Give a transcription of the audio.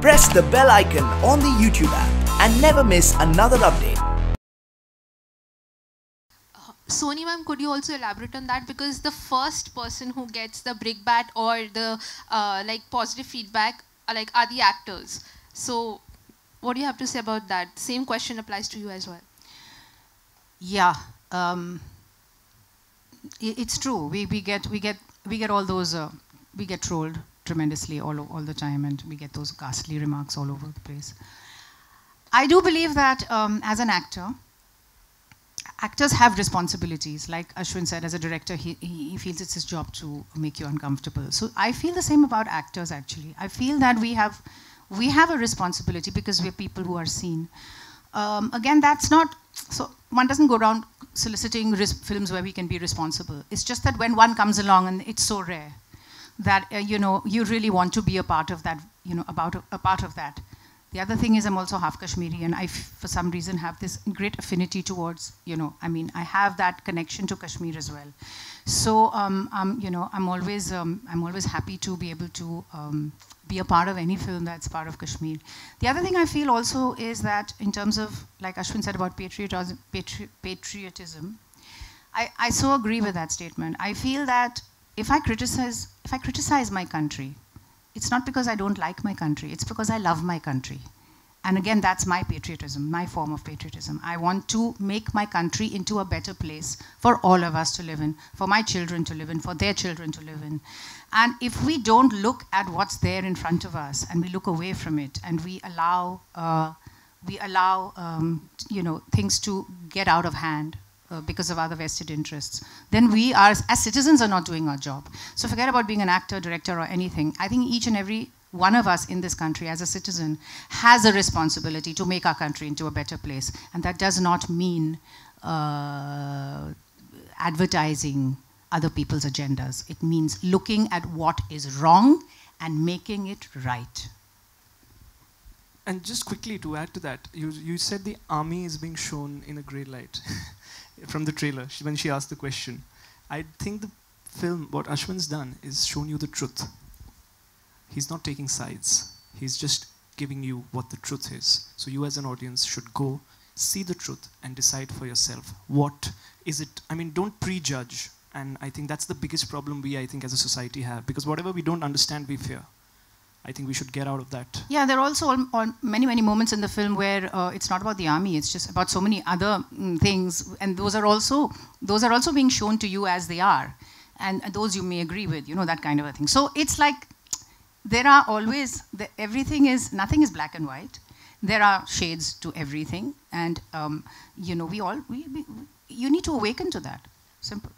Press the bell icon on the YouTube app and never miss another update. Soni ma'am, could you also elaborate on that? Because the first person who gets the brickbat or the like positive feedback are the actors. So what do you have to say about that? Same question applies to you as well. Yeah, it's true. We get all those. We get trolled tremendously all the time, and we get those ghastly remarks all over the place. I do believe that as an actor, actors have responsibilities. Like Ashwin said, as a director, he feels it's his job to make you uncomfortable. So I feel the same about actors, actually. I feel that we have a responsibility because we're people who are seen. Again, that's not, so one doesn't go around soliciting films where we can be responsible. It's just that when one comes along, and it's so rare, that you really want to be a part of that, a part of that. The other thing is I'm also half Kashmiri, and I, for some reason, have this great affinity towards, I have that connection to Kashmir as well. So, I'm always happy to be able to be a part of any film that's part of Kashmir. The other thing I feel also is that in terms of, like Ashwin said about patriotism, I so agree with that statement. I feel that if I criticize my country, it's not because I don't like my country, it's because I love my country. And again, that's my patriotism, my form of patriotism. I want to make my country into a better place for all of us to live in, for my children to live in, for their children to live in. And if we don't look at what's there in front of us and we look away from it and we allow things to get out of hand, because of other vested interests, then we are, as citizens, are not doing our job. So forget about being an actor, director, or anything. I think each and every one of us in this country, as a citizen, has a responsibility to make our country into a better place. And that does not mean advertising other people's agendas. It means looking at what is wrong and making it right. And just quickly to add to that, you said the army is being shown in a great light. From the trailer, when she asked the question. I think the film, what Ashwin's done, is shown you the truth. He's not taking sides. He's just giving you what the truth is. So you as an audience should go, see the truth, and decide for yourself. What is it? I mean, don't prejudge. And I think that's the biggest problem we, I think, as a society have. Because whatever we don't understand, we fear. I think we should get out of that. Yeah, there are also many, many moments in the film where it's not about the army, it's just about so many other things, and those are also being shown to you as they are, and those you may agree with, that kind of a thing. So it's like there are always, nothing is black and white. There are shades to everything, and you need to awaken to that. Simple.